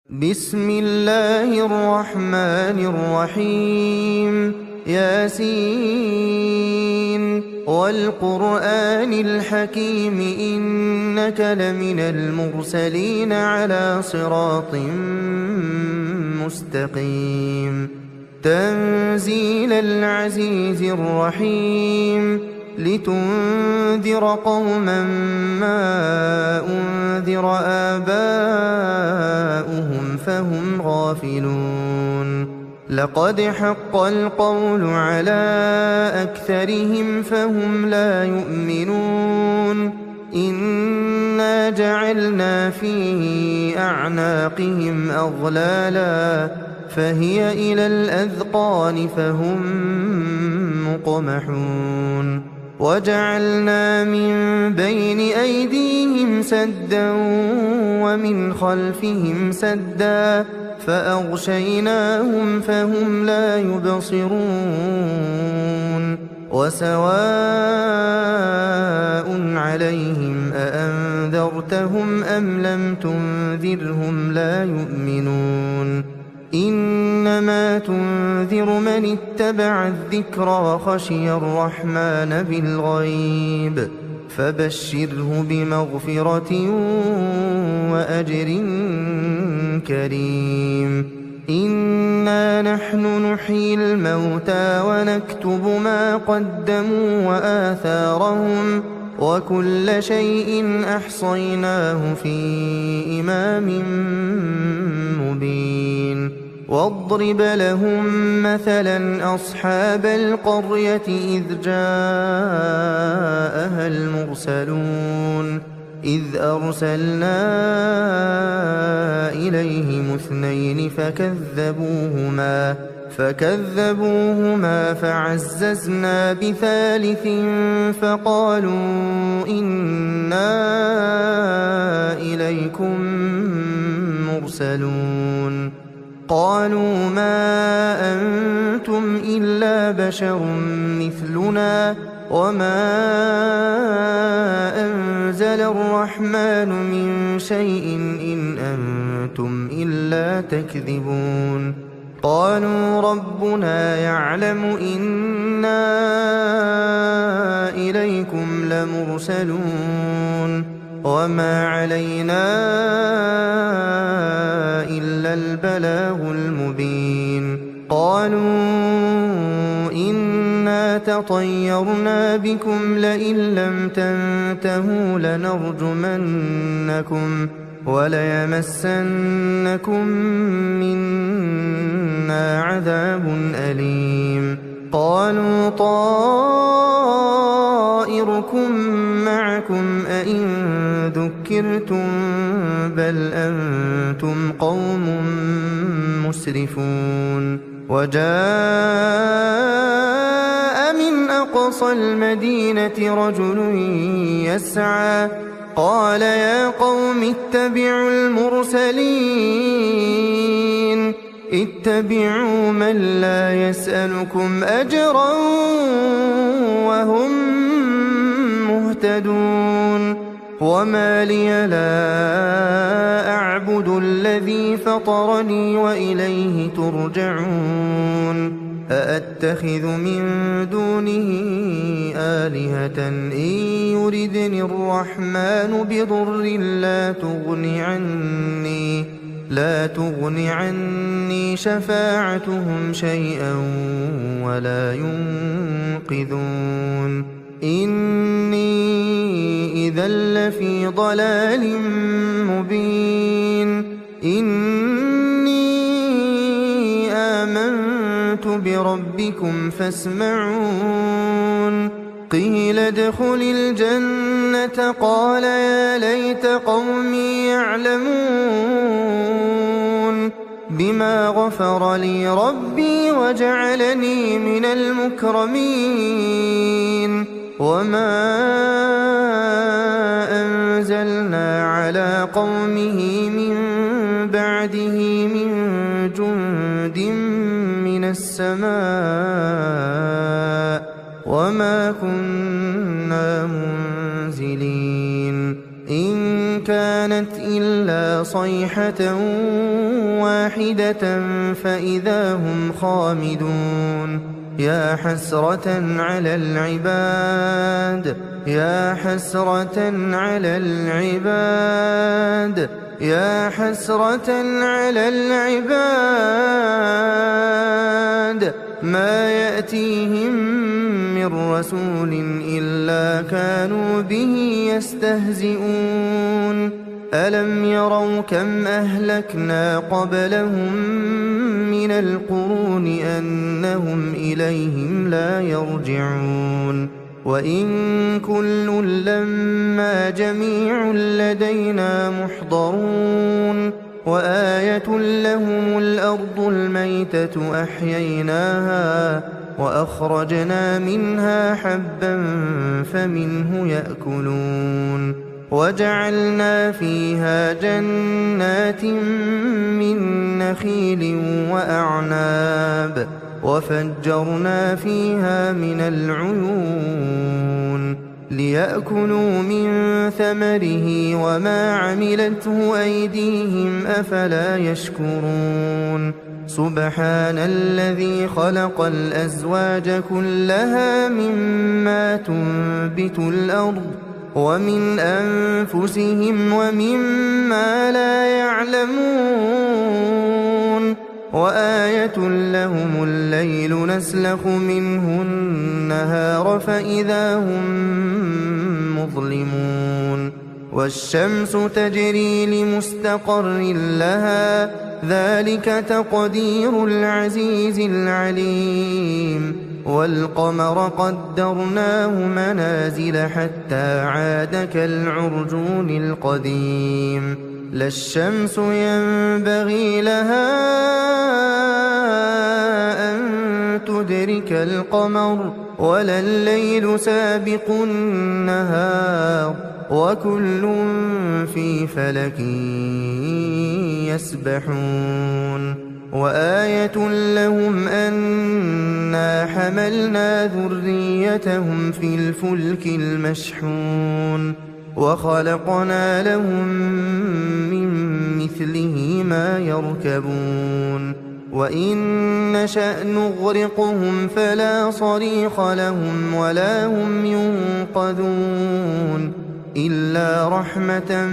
بسم الله الرحمن الرحيم ياسين والقرآن الحكيم إنك لمن المرسلين على صراط مستقيم تنزيل العزيز الرحيم لتنذر قوما ما أنذر آباؤهم فهم غافلون لقد حق القول على أكثرهم فهم لا يؤمنون إنا جعلنا في أعناقهم أغلالا فهي إلى الأذقان فهم مقمحون وجعلنا من بين أيديهم سدا ومن خلفهم سدا فأغشيناهم فهم لا يبصرون وسواء عليهم أأنذرتهم أم لم تنذرهم لا يؤمنون إنما تنذر من اتبع الذكر وخشي الرحمن بالغيب فبشره بمغفرة وأجر كريم إنا نحن نحيي الموتى ونكتب ما قدموا وآثارهم وكل شيء أحصيناه في إمام مبين واضرب لهم مثلا أصحاب القرية إذ جاءها المرسلون إذ أرسلنا إليهم اثنين فكذبوهما فعززنا بثالث فقالوا إنا إليكم مرسلون قالوا ما أنتم إلا بشر مثلنا وما أنزل الرحمن من شيء إن أنتم إلا تكذبون قالوا ربنا يعلم إنا إليكم لمرسلون وما علينا إلا البلاغ المبين قالوا إنا تطيرنا بكم لئن لم تنتهوا لنرجمنكم وليمسنكم منا عذاب أليم قالوا طائركم معكم أئن ذكرتم بل أنتم قوم مسرفون وجاء من أقصى المدينة رجل يسعى قال يا قوم اتبعوا المرسلين اتبعوا من لا يسألكم أجرا وهم مهتدون وما لي لا أعبد الذي فطرني وإليه ترجعون أأتخذ من دونه آلهة إن يردني الرحمن بضر لا تغن عني شفاعتهم شيئا ولا ينقذون إني إذا لفي ضلال مبين إني آمنت بربكم فاسمعون قيل ادخل الجنة قال يا ليت قومي يعلمون بما غفر لي ربي وجعلني من المكرمين وما أنزلنا على قومه من بعده من جند من السماء وما كنا منزلين إن كانت إلا صيحة واحدة فإذا هم خامدون يا حسرة على العباد يا حسرة على العباد يا حسرة على العباد ما يأتيهم من رسول إلا كانوا به يستهزئون ألم يروا كم أهلكنا قبلهم من القرون أنهم إليهم لا يرجعون وإن كل لما جميع لدينا محضرون وآية لهم الأرض الميتة أحييناها وأخرجنا منها حبا فمنه يأكلون وجعلنا فيها جنات من نخيل وأعناب وفجرنا فيها من العيون ليأكلوا من ثمره وما عملته أيديهم أفلا يشكرون سبحان الذي خلق الأزواج كلها مما تنبت الأرض ومن أنفسهم ومما لا يعلمون وآية لهم الليل نسلخ منه النهار فإذا هم مظلمون والشمس تجري لمستقر لها ذلك تقدير العزيز العليم والقمر قدرناه منازل حتى عاد كالعرجون القديم لا الشمس ينبغي لها أن تدرك القمر ولا الليل سابق النهار وكل في فلك يسبحون وآية لهم أنا حملنا ذريتهم في الفلك المشحون وخلقنا لهم من مثله ما يركبون وإن نشأ نغرقهم فلا صريخ لهم ولا هم ينقذون إلا رحمة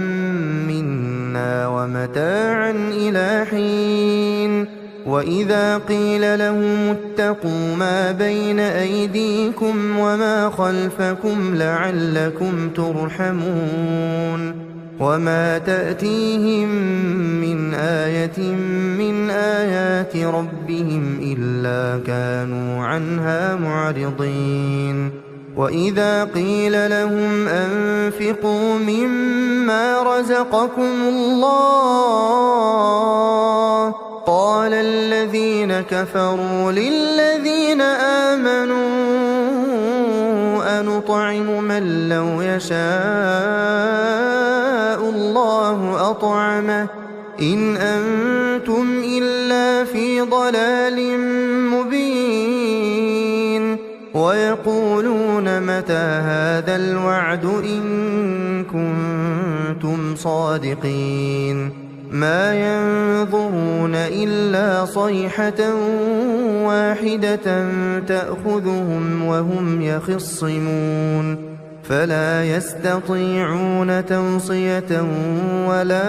منا ومتاعا إلى حين وإذا قيل لهم اتقوا ما بين أيديكم وما خلفكم لعلكم ترحمون وما تأتيهم من آية من آيات ربهم إلا كانوا عنها معرضين وإذا قيل لهم أنفقوا مما رزقكم الله قال الذين كفروا للذين آمنوا أنطعم من لو يشاء الله أطعمه إن أنتم إلا في ضلال مبين ويقولون متى هذا الوعد إن كنتم صادقين ما ينظرون إلا صيحة واحدة تأخذهم وهم يخصمون فلا يستطيعون توصية ولا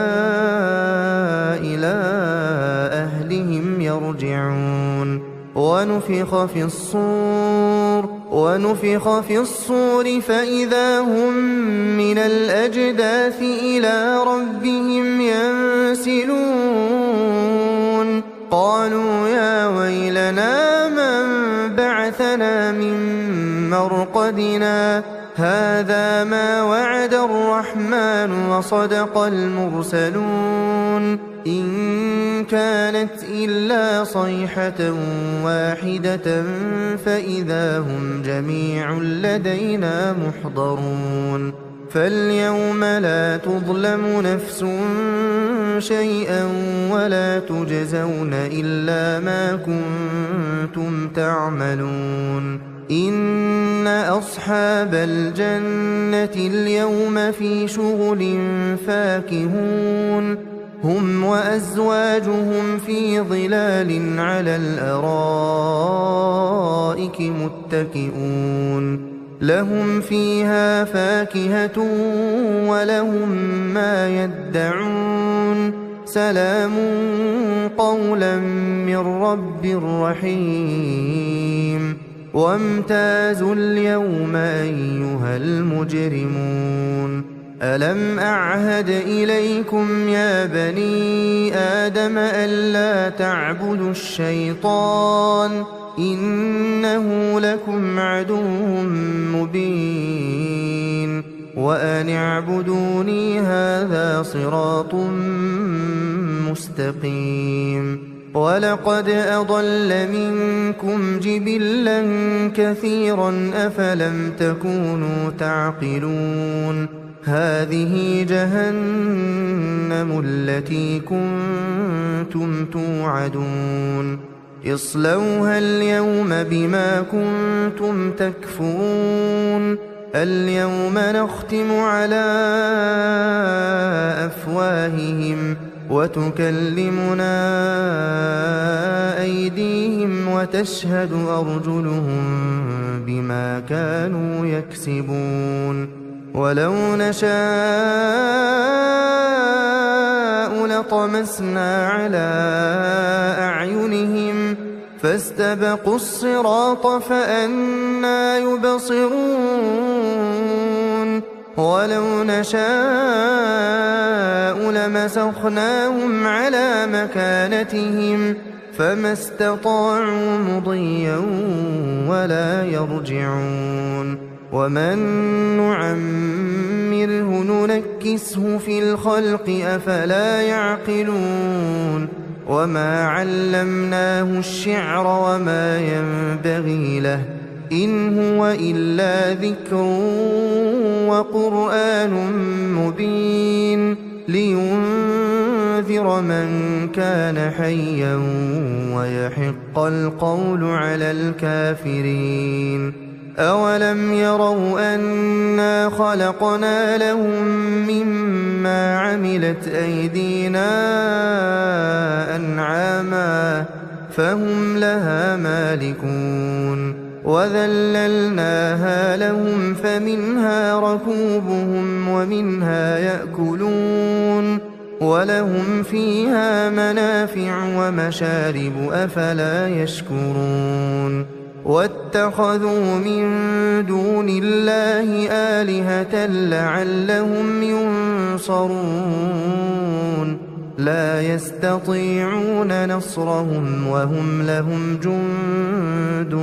إلى أهلهم يرجعون ونفخ في الصور فإذا هم من الأجداث إلى ربهم ينسلون قالوا يا ويلنا من بعثنا من مرقدنا هذا ما وعد الرحمن وصدق المرسلون إن كانت إلا صيحة واحدة فإذا هم جميع لدينا محضرون فاليوم لا تظلم نفس شيئا ولا تجزون إلا ما كنتم تعملون إن أصحاب الجنة اليوم في شغل فاكهون هم وأزواجهم في ظلال على الأرائك متكئون لهم فيها فاكهة ولهم ما يدعون سلام قولا من رب رحيم وامتازوا اليوم أيها المجرمون ألم أعهد إليكم يا بني آدم ألا تعبدوا الشيطان إنه لكم عدو مبين وأن اعبدوني هذا صراط مستقيم ولقد أضل منكم جبلا كثيرا أفلم تكونوا تعقلون هذه جهنم التي كنتم توعدون اصلوها اليوم بما كنتم تكفرون اليوم نختم على أفواههم وتكلمنا أيديهم وتشهد أرجلهم بما كانوا يكسبون ولو نشاء لطمسنا على أعينهم فاستبقوا الصراط فأنى يبصرون ولو نشاء لمسخناهم على مكانتهم فما استطاعوا مضيا ولا يرجعون ومن نعمره ننكسه في الخلق أفلا يعقلون وما علمناه الشعر وما ينبغي له إن هو إلا ذكر وقرآن مبين لينذر من كان حيا ويحق القول على الكافرين أولم يروا أنا خلقنا لهم مما عملت أيدينا أنعاما فهم لها مالكون وذللناها لهم فمنها ركوبهم ومنها يأكلون ولهم فيها منافع ومشارب أفلا يشكرون واتخذوا من دون الله آلهة لعلهم ينصرون لا يستطيعون نصرهم وهم لهم جند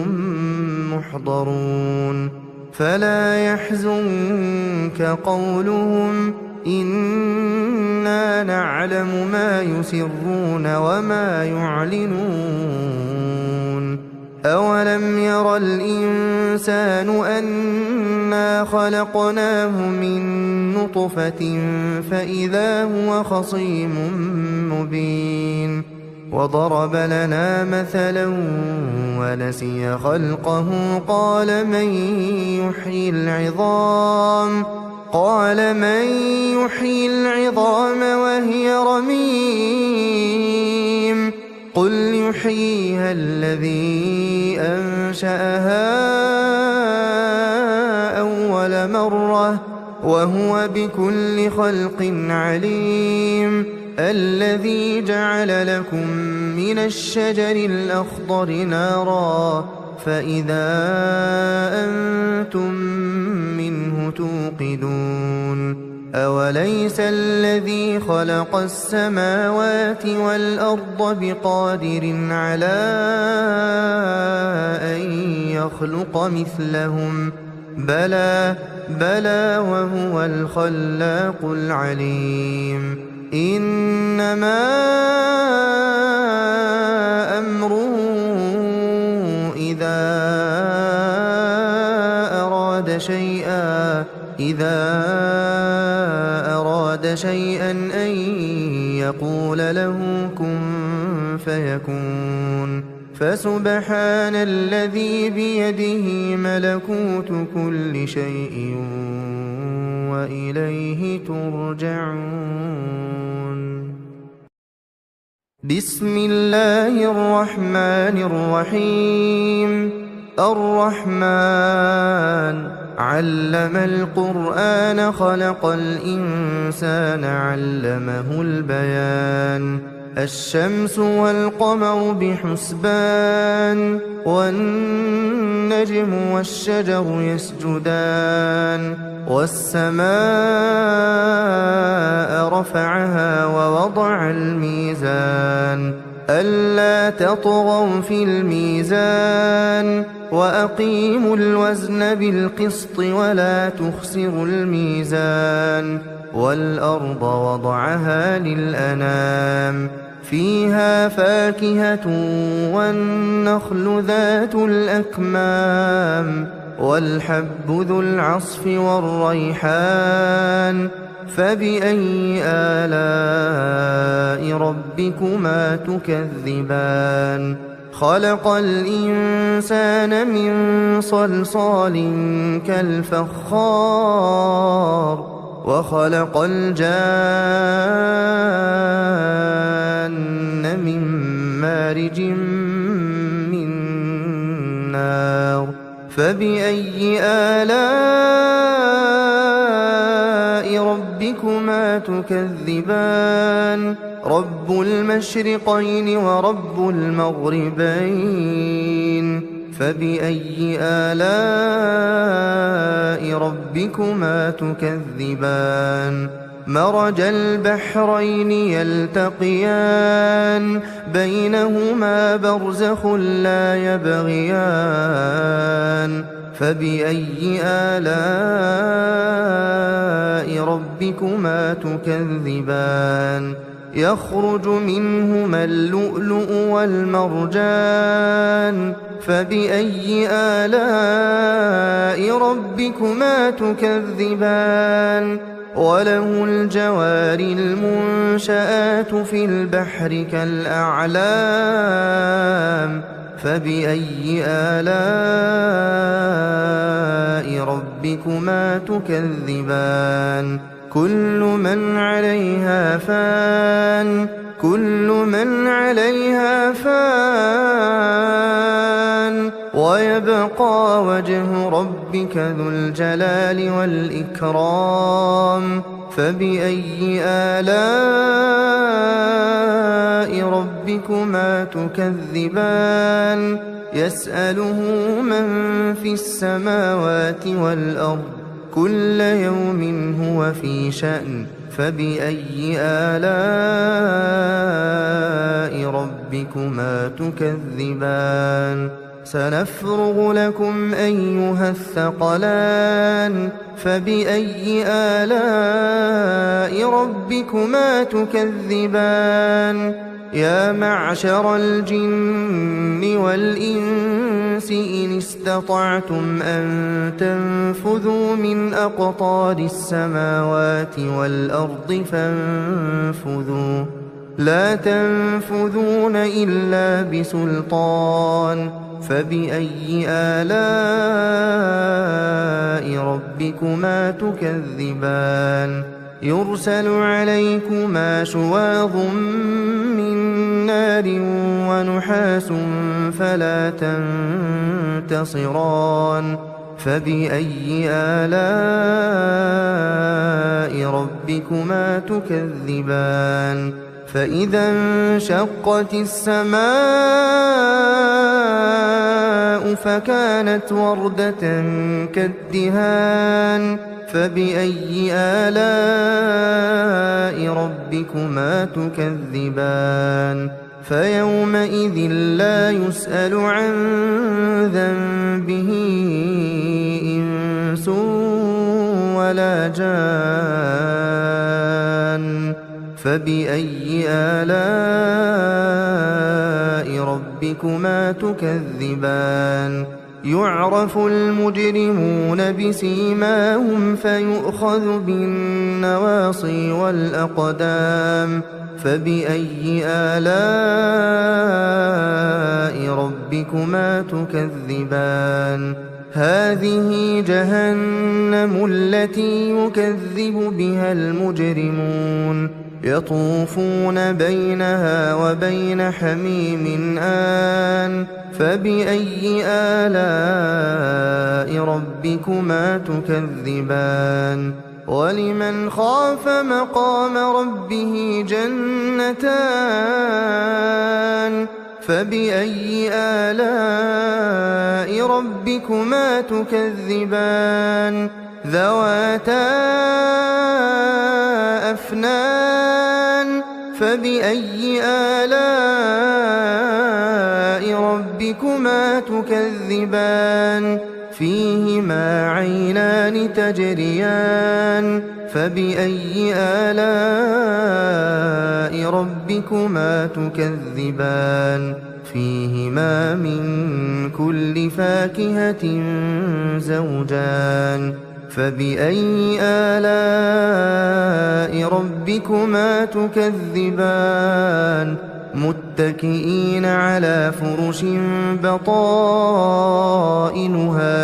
محضرون فلا يحزنك قولهم إنا نعلم ما يسرون وما يعلنون أولم ير الإنسان أنا خلقناه من نطفة فإذا هو خصيم مبين وضرب لنا مثلا ونسي خلقه قال من يحيي العظام وهي رميم قل يحييها الذي أنشأها أول مرة وهو بكل خلق عليم الذي جعل لكم من الشجر الأخضر نارا فإذا أنتم منه توقدون أوليس الذي خلق السماوات والأرض بقادر على أن يخلق مثلهم بلى وهو الخلاق العليم إنما أمره إذا أراد شيئا أن يقول له كن فيكون فسبحان الذي بيده ملكوت كل شيء وإليه ترجعون. بسم الله الرحمن الرحيم الرحمن علم القرآن خلق الإنسان علمه البيان الشمس والقمر بحسبان والنجم والشجر يسجدان والسماء رفعها ووضع الميزان ألا تطغوا في الميزان وأقيموا الوزن بالقسط ولا تخسروا الميزان والأرض وضعها للأنام فيها فاكهة والنخل ذات الأكمام والحب ذو العصف والريحان فبأي آلاء ربكما تكذبان خلق الإنسان من صلصال كالفخار وخلق الجان من مارج من نار فبأي آلاء ربكما تكذبان رب المشرقين ورب المغربين فبأي آلاء ربكما تكذبان مرج البحرين يلتقيان بينهما برزخ لا يبغيان فبأي آلاء ربكما تكذبان يخرج منهما اللؤلؤ والمرجان فبأي آلاء ربكما تكذبان وله الجوار المنشآت في البحر كالأعلام فبأي آلاء ربكما تكذبان كل من عليها فان ويبقى وجه ربك ذو الجلال والإكرام فبأي آلاء ربكما تكذبان يسأله من في السماوات والأرض كل يوم هو في شأن فبأي آلاء ربكما تكذبان سنفرغ لكم أيها الثقلان فبأي آلاء ربكما تكذبان يا معشر الجن والإنس إن استطعتم أن تنفذوا من أقطار السماوات والأرض فانفذوا لا تنفذون إلا بسلطان فبأي آلاء ربكما تكذبان يرسل عليكما شواظ من نار ونحاس فلا تنتصران فبأي آلاء ربكما تكذبان فإذا انشقت السماء فكانت وردة كالدهان فبأي آلاء ربكما تكذبان فيومئذ لا يسأل عن ذنبه إنس ولا جان فبأي آلاء ربكما تكذبان يعرف المجرمون بسيماهم فيؤخذ بالنواصي والأقدام فبأي آلاء ربكما تكذبان هذه جهنم التي يكذب بها المجرمون يطوفون بينها وبين حميم آن فبأي آلاء ربكما تكذبان ولمن خاف مقام ربه جنتان فبأي آلاء ربكما تكذبان ذواتا أفنان فبأي آلاء ربكما تكذبان فيهما عينان تجريان فبأي آلاء ربكما تكذبان فيهما من كل فاكهة زوجان فبأي آلاء ربكما تكذبان متكئين على فرش بطائنها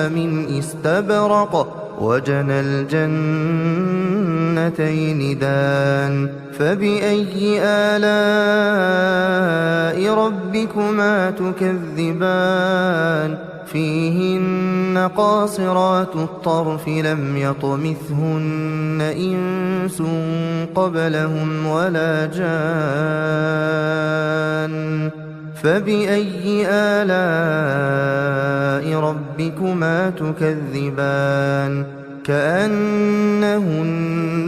من استبرق وجنى الجنتين دان فبأي آلاء ربكما تكذبان فيهن قاصرات الطرف لم يطمثهن إنس قبلهم ولا جان فبأي آلاء ربكما تكذبان كأنهن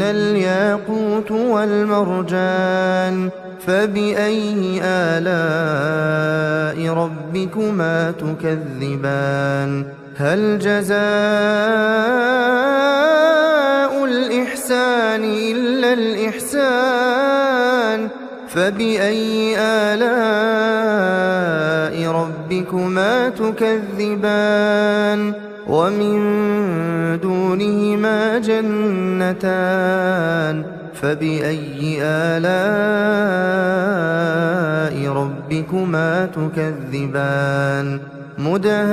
الياقوت والمرجان فبأي آلاء ربكما تكذبان هل جزاء الإحسان إلا الإحسان فبأي آلاء ربكما تكذبان ومن دونهما جنتان فبأي آلاء ربكما تكذبان مدهامتان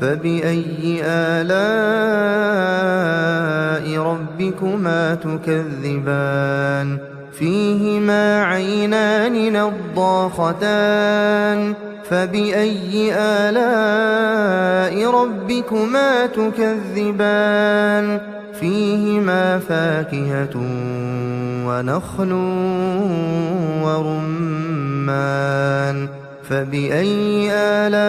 فبأي آلاء ربكما تكذبان فيهما عينان نضاختان فبأي آلاء ربكما تكذبان فيهما فاكهة ونخل ورمان فبأي آلاء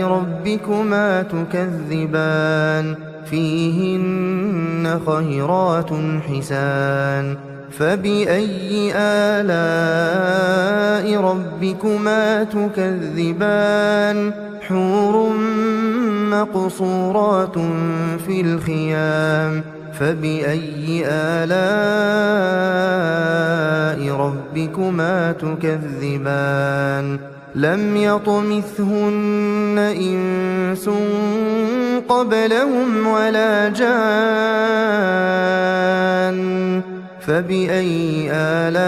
ربكما تكذبان فيهن خيرات حسان فبأي آلاء ربكما تكذبان حور مقصورات في الخيام فبأي آلاء ربكما تكذبان لم يطمثهن إنس قبلهم ولا جان فبأي آلاء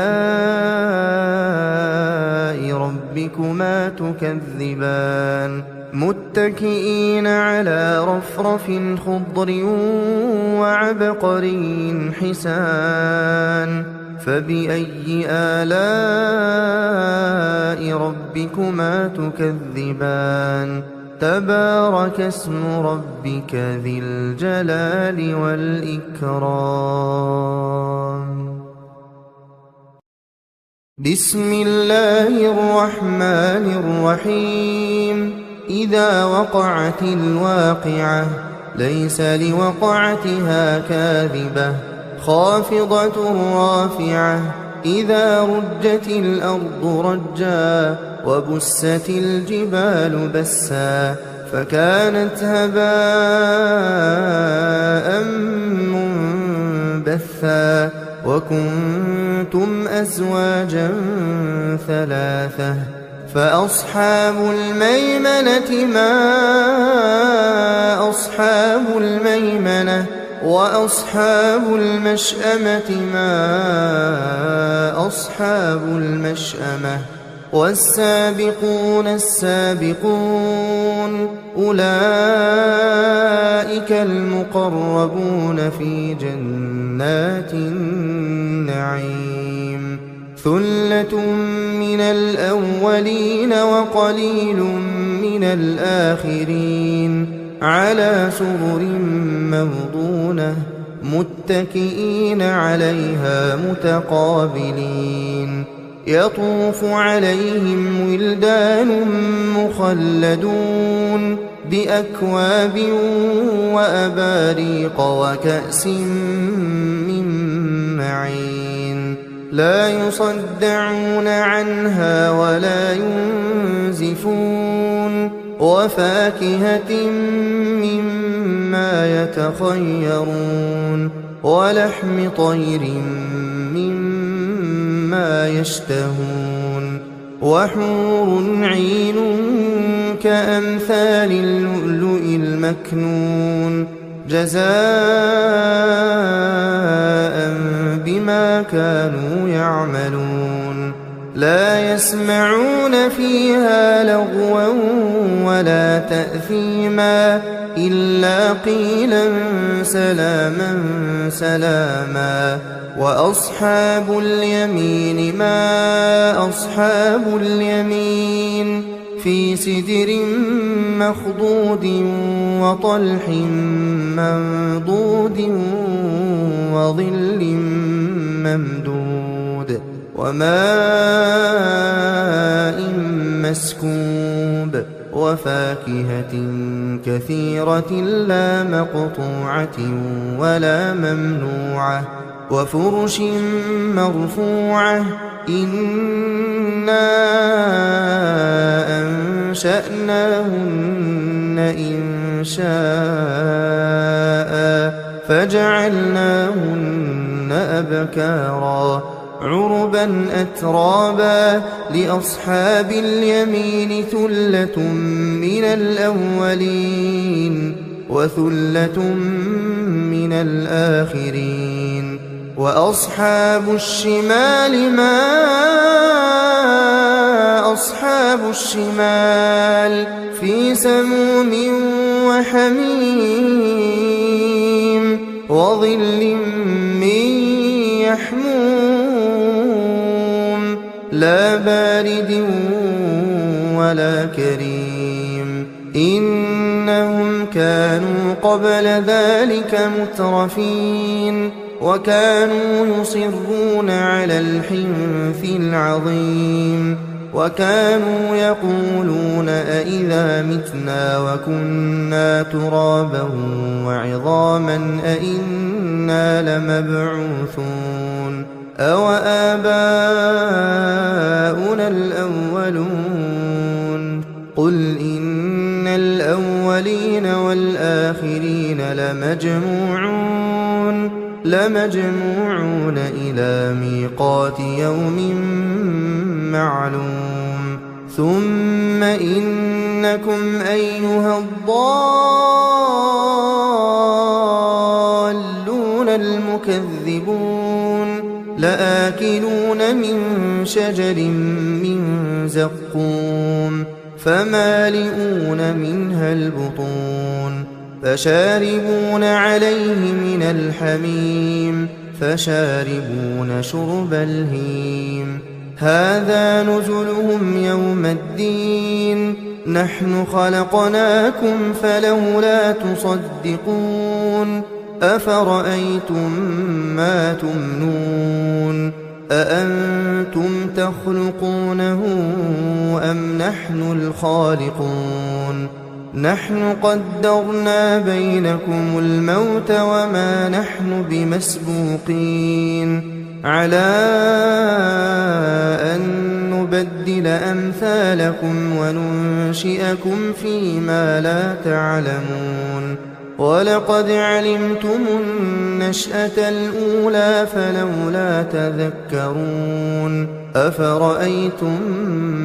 ربكما تكذبان متكئين على رفرف خضر وعبقري حسان فبأي آلاء ربكما تكذبان تبارك اسم ربك ذي الجلال والإكرام بسم الله الرحمن الرحيم إذا وقعت الواقعة ليس لوقعتها كاذبة خافضة رافعة إذا رجت الأرض رجا وبست الجبال بسا فكانت هباء منبثا وكنتم أزواجا ثلاثة فأصحاب الميمنة ما أصحاب الميمنة وأصحاب المشأمة ما أصحاب المشأمة والسابقون السابقون أولئك المقربون في جنات النعيم ثلة من الأولين وقليل من الآخرين على سرر موضونة متكئين عليها متقابلين يطوف عليهم ولدان مخلدون بأكواب وأباريق وكأس من معين لا يصدعون عنها ولا ينزفون وفاكهة مما يتخيرون ولحم طير مما يشتهون وحور عين كأمثال اللؤلؤ المكنون جزاء بما كانوا يعملون لا يسمعون فيها لغوا ولا تأثيما إلا قيلا سلاما سلاما وأصحاب اليمين ما أصحاب اليمين في سدر مخضود وطلح منضود وظل ممدود وماء مسكوب وفاكهة كثيرة لا مقطوعة ولا ممنوعة وفرش مرفوعة إنا أنشأناهن إنشاء فجعلناهن أبكارا عربا أترابا لأصحاب اليمين ثلة من الأولين وثلة من الآخرين وأصحاب الشمال ما أصحاب الشمال في سموم وحميم وظل من يحموم لا بارد ولا كريم إنهم كانوا قبل ذلك مترفين وكانوا يصرون على الحنث العظيم وكانوا يقولون أئذا متنا وكنا ترابا وعظاما أئنا لمبعوثون أو آباؤنا الأولون قل إن الأولين والآخرين لمجموعون إلى ميقات يوم معلوم ثم إنكم أيها الضالون المكذبون لآكلون من شجر من زقوم فمالئون منها البطون فشاربون عليه من الحميم فشاربون شرب الهيم هذا نزلهم يوم الدين نحن خلقناكم فلولا تصدقون أفرأيتم ما تمنون أأنتم تخلقونه أم نحن الخالقون نحن قدرنا بينكم الموت وما نحن بمسبوقين على أن نبدل أمثالكم وننشئكم فيما لا تعلمون ولقد علمتم النشأة الأولى فلولا تذكرون أفرأيتم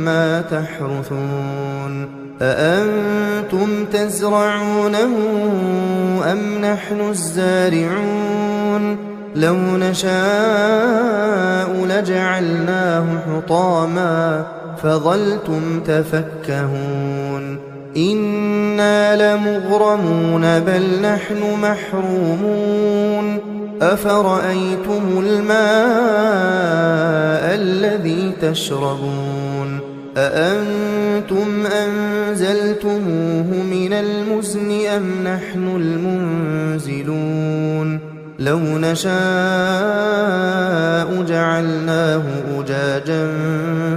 ما تحرثون أأنتم تزرعونه أم نحن الزارعون لو نشاء لجعلناه حطاما فظلتم تفكهون إنا لمغرمون بل نحن محرومون أفرأيتم الماء الذي تشربون أأنتم أنزلتموه من المزن أم نحن المنزلون لو نشاء جعلناه أجاجا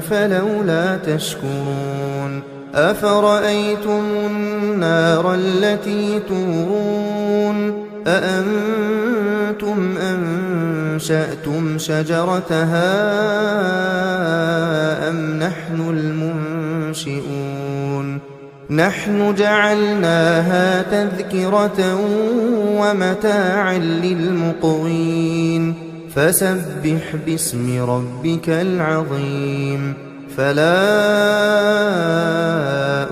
فلولا تشكرون أفرأيتم النار التي تورون أأنتم أنشأتم شجرتها أم نحن المنشئون نحن جعلناها تذكرة ومتاعا للمقوين فسبح باسم ربك العظيم فلا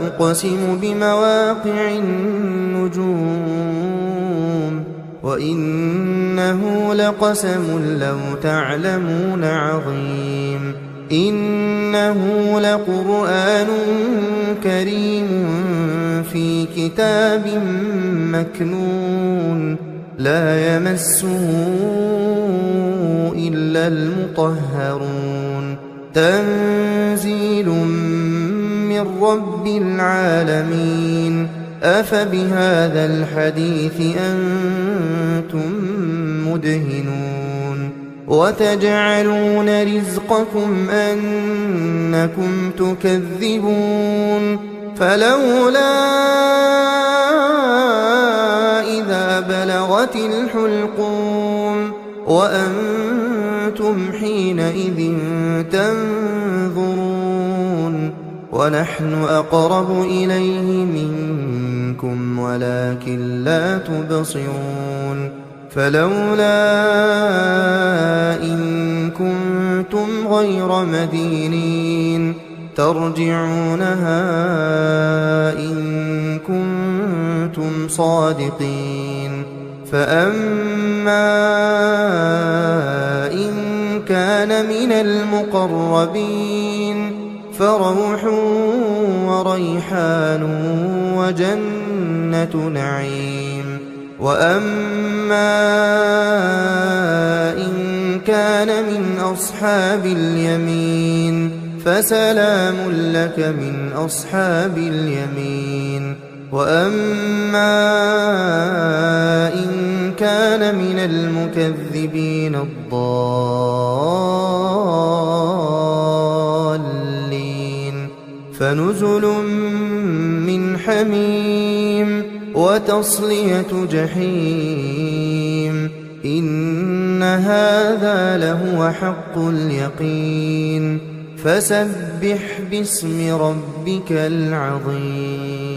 أقسم بمواقع النجوم وإنه لقسم لو تعلمون عظيم إنه لقرآن كريم في كتاب مكنون لا يمسه إلا المطهرون تنزيل من رب العالمين أفبهذا الحديث أنتم مدهنون وتجعلون رزقكم أنكم تكذبون فلولا إذا بلغت الحلقوم وأنتم حينئذ تنظرون ونحن أقرب إليه منكم ولكن لا تبصرون فلولا إن كنتم غير مدينين ترجعونها إن كنتم صادقين فأما إن كان من المقربين فروح وريحان وجنة نعيم وأما إن كان من أصحاب اليمين فسلام لك من أصحاب اليمين وأما إن كان من المكذبين الضالين فنزل من حميم وتصلية جحيم إن هذا لهو حق اليقين فسبح باسم ربك العظيم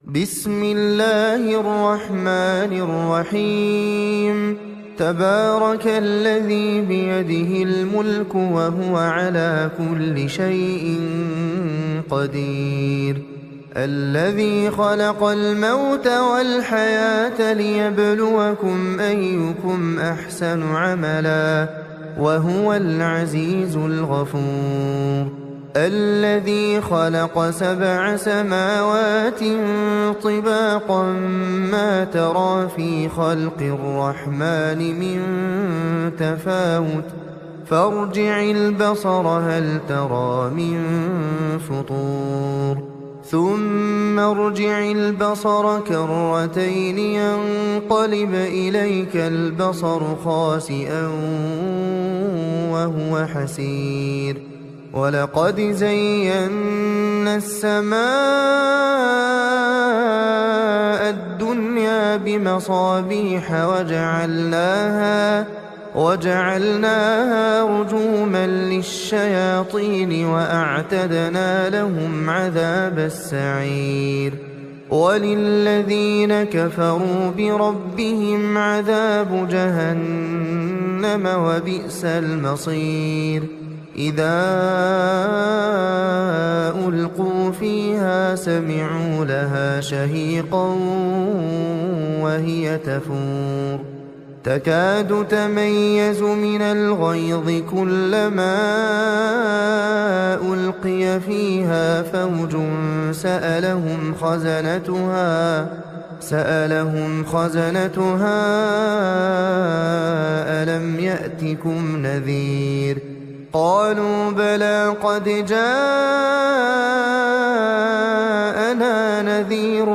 بسم الله الرحمن الرحيم تبارك الذي بيده الملك وهو على كل شيء قدير الذي خلق الموت والحياة ليبلوكم أيكم أحسن عملا وهو العزيز الغفور الذي خلق 7 سماوات طباقا ما ترى في خلق الرحمن من تفاوت فارجع البصر هل ترى من فطور ثم ارجع البصر كرتين ينقلب إليك البصر خاسئا وهو حسير ولقد زينا السماء الدنيا بمصابيح وجعلناها رجوما للشياطين وأعتدنا لهم عذاب السعير وللذين كفروا بربهم عذاب جهنم وبئس المصير إذا ألقوا فيها سمعوا لها شهيقا وهي تفور تكاد تميز من الغيظ كلما ألقي فيها فوج سألهم خزنتها ألم يأتكم نذير قالوا بلى قد جاءنا نذير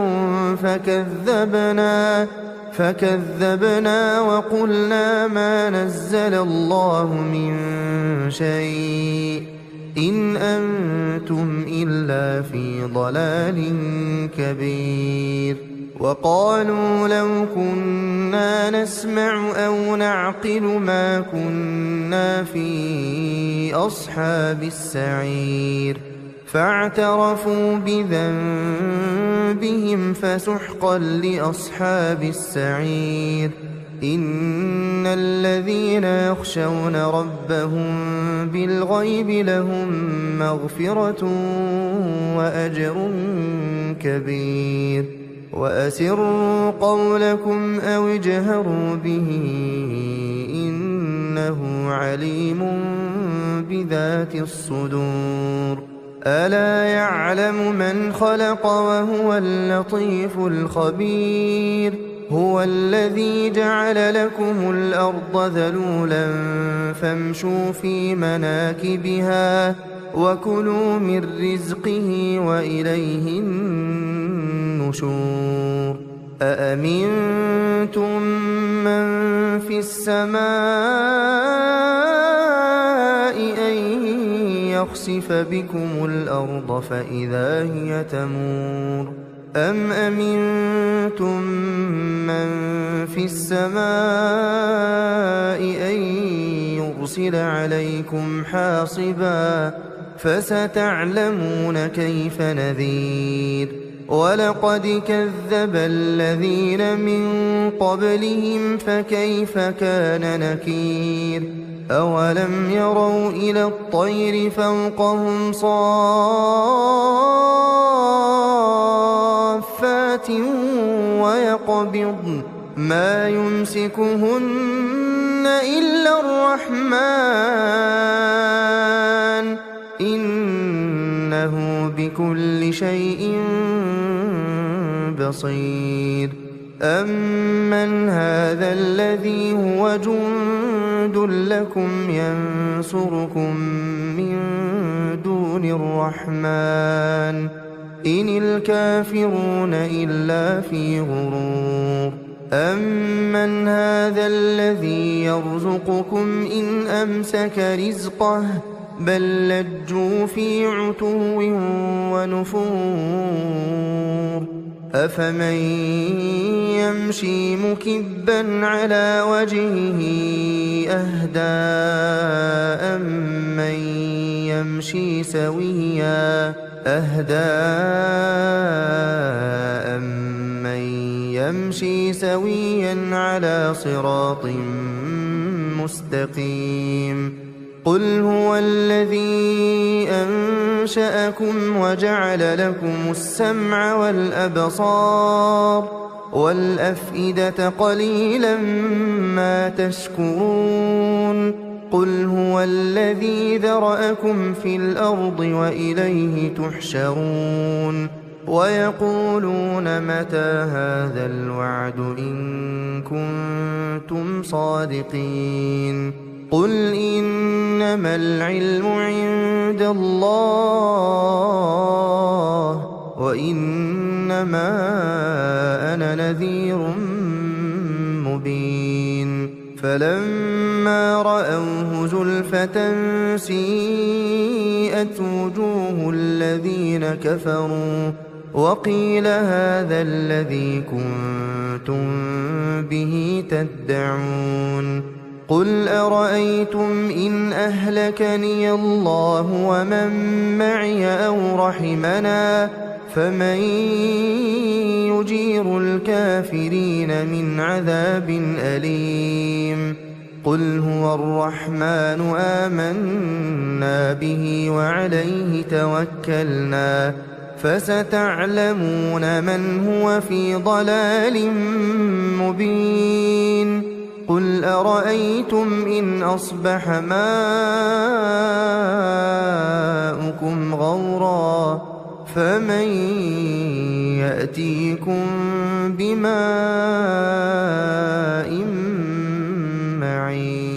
فكذبنا وقلنا ما نزل الله من شيء إن أنتم إلا في ضلال كبير وقالوا لو كنا نسمع أو نعقل ما كنا في أصحاب السعير فاعترفوا بذنبهم فسحقا لأصحاب السعير إن الذين يخشون ربهم بالغيب لهم مغفرة وأجر كبير وأسروا قولكم أو اجهروا به إنه عليم بذات الصدور ألا يعلم من خلق وهو اللطيف الخبير هو الذي جعل لكم الأرض ذلولا فامشوا في مناكبها وكلوا من رزقه وإليه النشور أأمنتم من في السماء أن يخسف بكم الأرض فإذا هي تمور أم أمنتم من في السماء أن يرسل عليكم حاصبا فستعلمون كيف نذير ولقد كذب الذين من قبلهم فكيف كان نكير أولم يروا إلى الطير فوقهم صافات ويقبضن ما يمسكهن إلا الرحمن إنه بكل شيء بصير أمن هذا الذي هو جند لكم ينصركم من دون الرحمن إن الكافرون إلا في غرور أمن هذا الذي يرزقكم إن أمسك رزقه بل لجوا في عتو ونفور أفمن يمشي مكبا على وجهه أهدى أمن يمشي سويا على صراط مستقيم قل هو الذي أنشأكم وجعل لكم السمع والأبصار والأفئدة قليلا ما تشكرون قل هو الذي ذرأكم في الأرض وإليه تحشرون ويقولون متى هذا الوعد إن كنتم صادقين قل إنما العلم عند الله وإنما أنا نذير مبين فلما رأوه زلفة سيئت وجوه الذين كفروا وقيل هذا الذي كنتم به تدعون قل أرأيتم إن أهلكني الله ومن معي أو رحمنا فمن يجير الكافرين من عذاب أليم قل هو الرحمن آمنا به وعليه توكلنا فستعلمون من هو في ضلال مبين قل قل أرأيتم إن أصبح ماؤكم غورا فمن يأتيكم بماء معين